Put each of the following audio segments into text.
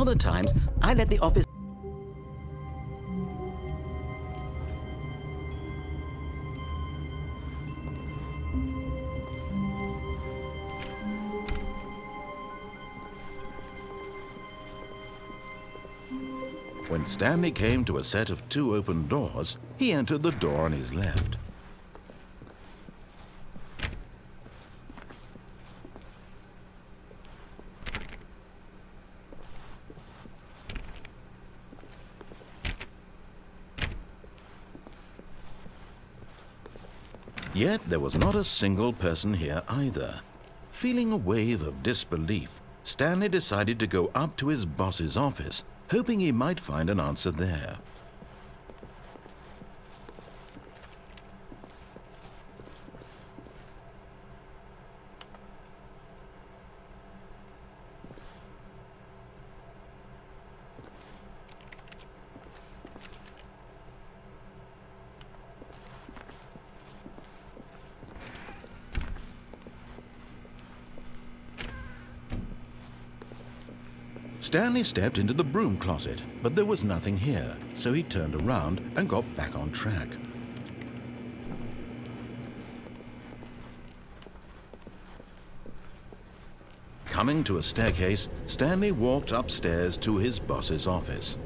Other times, I let the office... When Stanley came to a set of 2 open doors, he entered the door on his left. Yet there was not a single person here either. Feeling a wave of disbelief, Stanley decided to go up to his boss's office, hoping he might find an answer there. Stanley stepped into the broom closet, but there was nothing here, so he turned around and got back on track. Coming to a staircase, Stanley walked upstairs to his boss's office.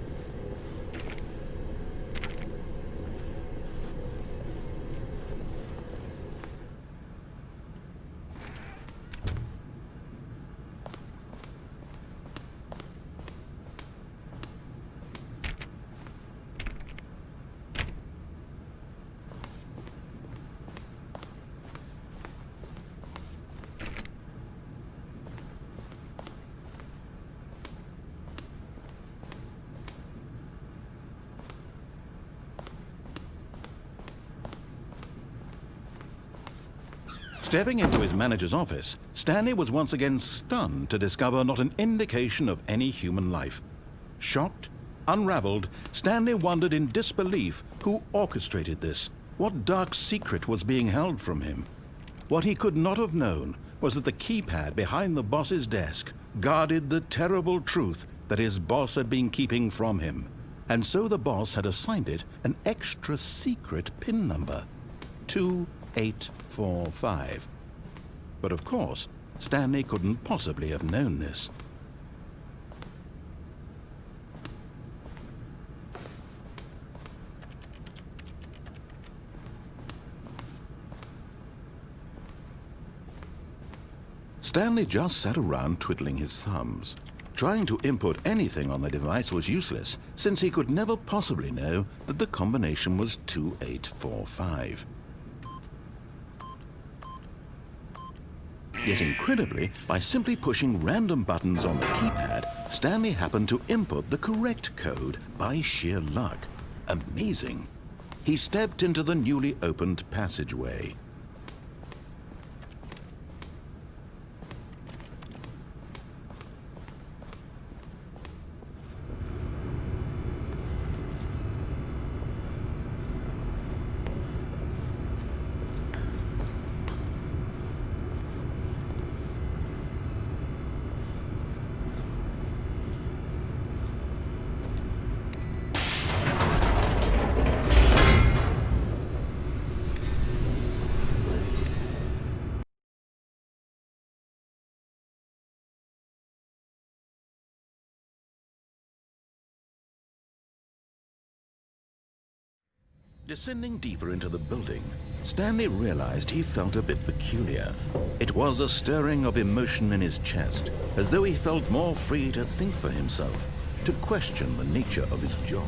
Stepping into his manager's office, Stanley was once again stunned to discover not an indication of any human life. Shocked, unraveled, Stanley wondered in disbelief who orchestrated this, what dark secret was being held from him. What he could not have known was that the keypad behind the boss's desk guarded the terrible truth that his boss had been keeping from him, and so the boss had assigned it an extra secret PIN number, 2845. But of course, Stanley couldn't possibly have known this. Stanley just sat around twiddling his thumbs. Trying to input anything on the device was useless, since he could never possibly know that the combination was 2845. Yet incredibly, by simply pushing random buttons on the keypad, Stanley happened to input the correct code by sheer luck. Amazing. He stepped into the newly opened passageway. Descending deeper into the building, Stanley realized he felt a bit peculiar. It was a stirring of emotion in his chest, as though he felt more free to think for himself, to question the nature of his job.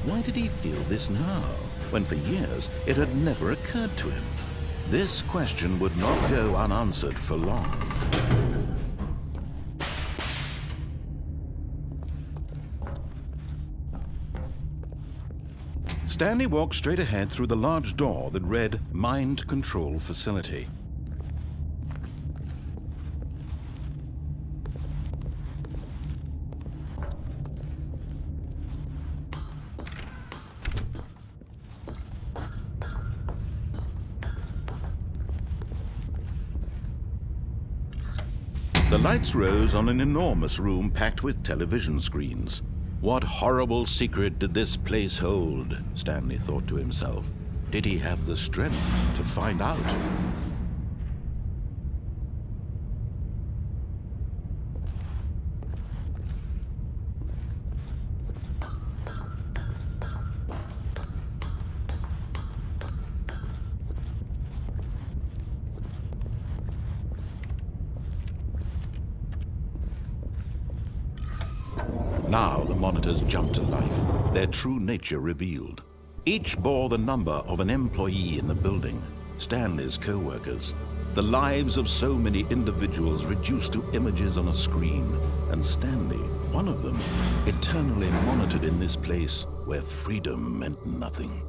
Why did he feel this now, when for years it had never occurred to him? This question would not go unanswered for long. Stanley walked straight ahead through the large door that read Mind Control Facility. The lights rose on an enormous room packed with television screens. What horrible secret did this place hold? Stanley thought to himself. Did he have the strength to find out? Now the monitors jumped to life, their true nature revealed. Each bore the number of an employee in the building, Stanley's co-workers, the lives of so many individuals reduced to images on a screen, and Stanley, one of them, eternally monitored in this place where freedom meant nothing.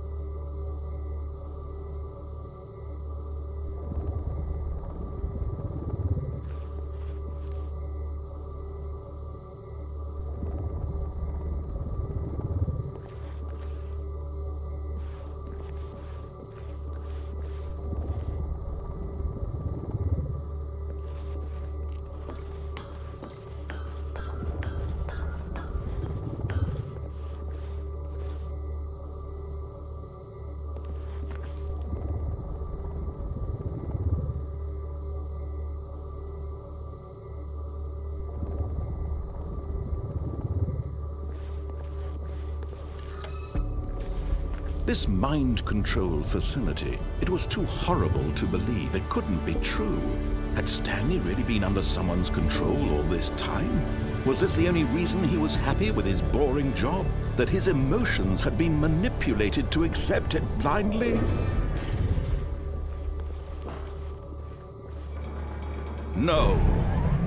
This mind control facility, it was too horrible to believe. It couldn't be true. Had Stanley really been under someone's control all this time? Was this the only reason he was happy with his boring job? That his emotions had been manipulated to accept it blindly? No,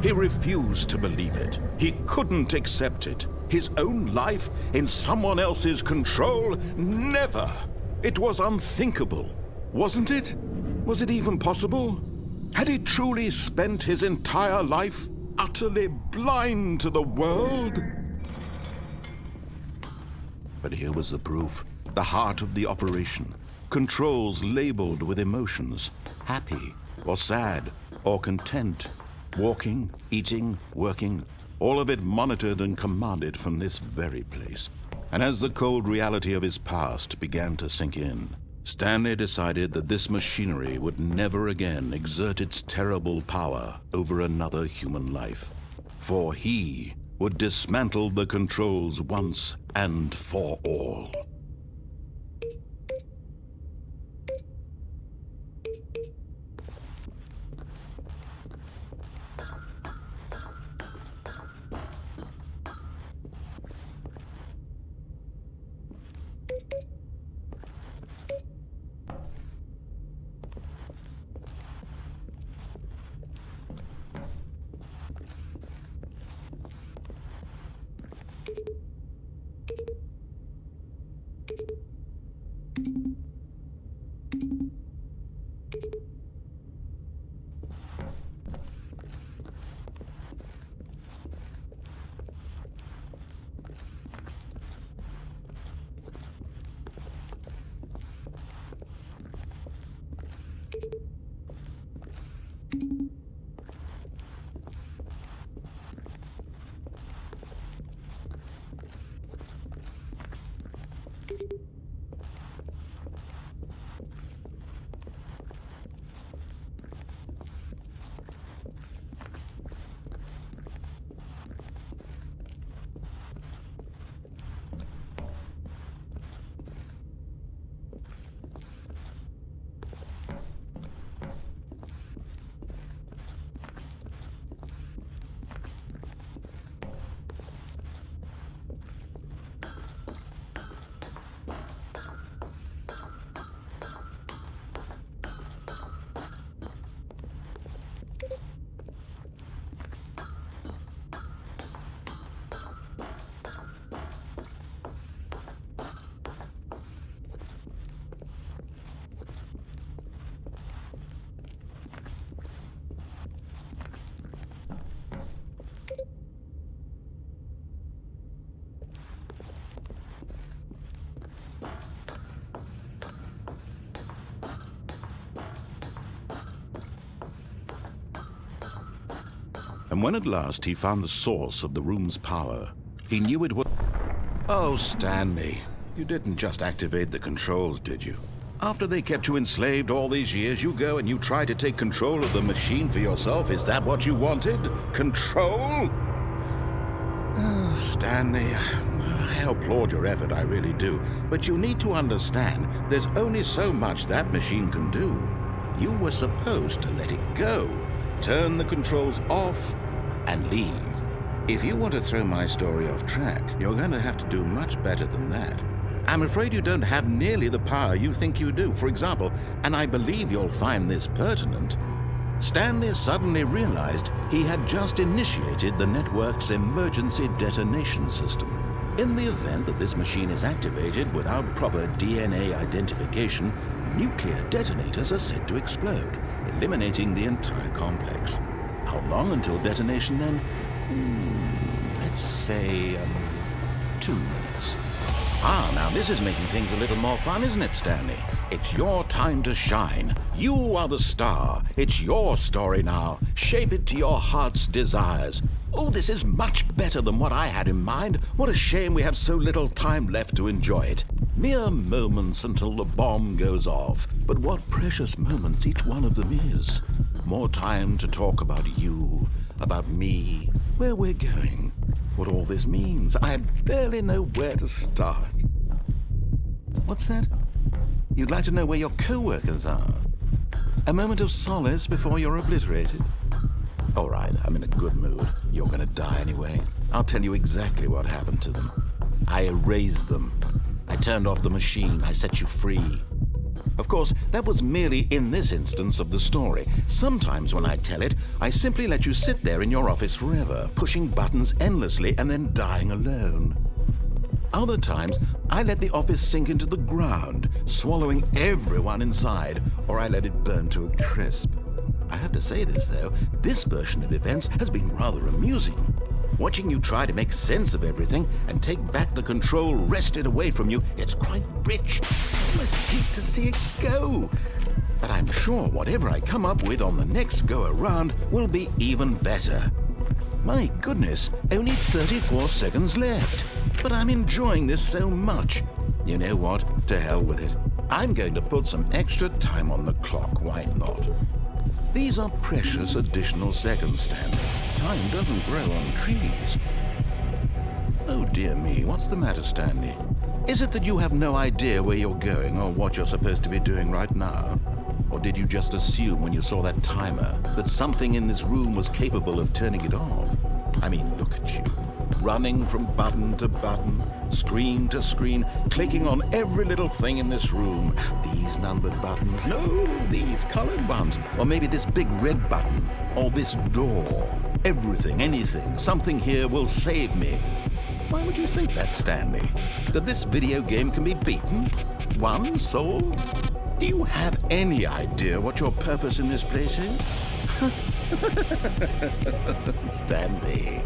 he refused to believe it. He couldn't accept it. His own life in someone else's control? Never! It was unthinkable. Wasn't it? Was it even possible? Had he truly spent his entire life utterly blind to the world? But here was the proof. The heart of the operation. Controls labeled with emotions. Happy, or sad, or content. Walking, eating, working. All of it monitored and commanded from this very place. And as the cold reality of his past began to sink in, Stanley decided that this machinery would never again exert its terrible power over another human life. For he would dismantle the controls once and for all. And when at last he found the source of the room's power, he knew it was... Oh, Stanley, you didn't just activate the controls, did you? After they kept you enslaved all these years, you go and you try to take control of the machine for yourself. Is that what you wanted? Control? Oh, Stanley, I applaud your effort, I really do. But you need to understand, there's only so much that machine can do. You were supposed to let it go, turn the controls off, and leave. If you want to throw my story off track, you're going to have to do much better than that. I'm afraid you don't have nearly the power you think you do. For example, and I believe you'll find this pertinent, Stanley suddenly realized he had just initiated the network's emergency detonation system. In the event that this machine is activated without proper DNA identification, nuclear detonators are said to explode, eliminating the entire complex. How long until detonation then? Let's say 2 minutes. Now this is making things a little more fun, isn't it, Stanley? It's your time to shine. You are the star. It's your story now. Shape it to your heart's desires. Oh, this is much better than what I had in mind. What a shame we have so little time left to enjoy it. Mere moments until the bomb goes off. But what precious moments each one of them is. More time to talk about you, about me, where we're going, what all this means. I barely know where to start. What's that? You'd like to know where your co-workers are? A moment of solace before you're obliterated? All right, I'm in a good mood. You're gonna die anyway. I'll tell you exactly what happened to them. I erased them. I turned off the machine. I set you free. Of course, that was merely in this instance of the story. Sometimes when I tell it, I simply let you sit there in your office forever, pushing buttons endlessly and then dying alone. Other times, I let the office sink into the ground, swallowing everyone inside, or I let it burn to a crisp. I have to say this, though, this version of events has been rather amusing. Watching you try to make sense of everything and take back the control wrested away from you, it's quite rich. I almost hate to see it go. But I'm sure whatever I come up with on the next go-around will be even better. My goodness, only 34 seconds left. But I'm enjoying this so much. You know what? To hell with it. I'm going to put some extra time on the clock. Why not? These are precious additional seconds, Stanley. Time doesn't grow on trees. Oh dear me, what's the matter, Stanley? Is it that you have no idea where you're going or what you're supposed to be doing right now? Or did you just assume when you saw that timer that something in this room was capable of turning it off? I mean, look at you. Running from button to button, screen to screen, clicking on every little thing in this room. These numbered buttons, no, these colored ones. Or maybe this big red button, or this door. Everything, anything, something here will save me. Why would you think that, Stanley? That this video game can be beaten? Won? Solved? Do you have any idea what your purpose in this place is? Stanley,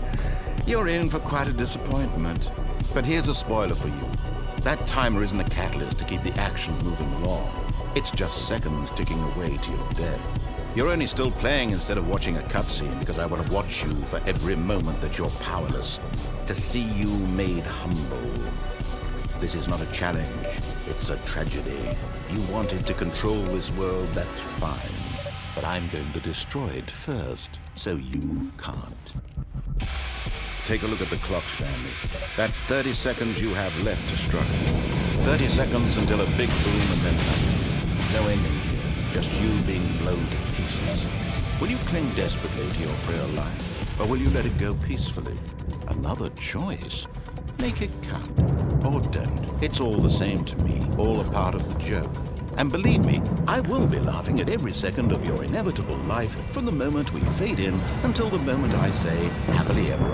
you're in for quite a disappointment. But here's a spoiler for you. That timer isn't a catalyst to keep the action moving along. It's just seconds ticking away to your death. You're only still playing instead of watching a cutscene because I want to watch you for every moment that you're powerless. To see you made humble. This is not a challenge. It's a tragedy. You wanted to control this world, that's fine. But I'm going to destroy it first, so you can't. Take a look at the clock, Stanley. That's 30 seconds you have left to struggle. 30 seconds until a big boom and then nothing. No ending here, just you being blown to pieces. Will you cling desperately to your frail life, or will you let it go peacefully? Another choice. Make it count, or don't. It's all the same to me, all a part of the joke. And believe me, I will be laughing at every second of your inevitable life from the moment we fade in until the moment I say, happily ever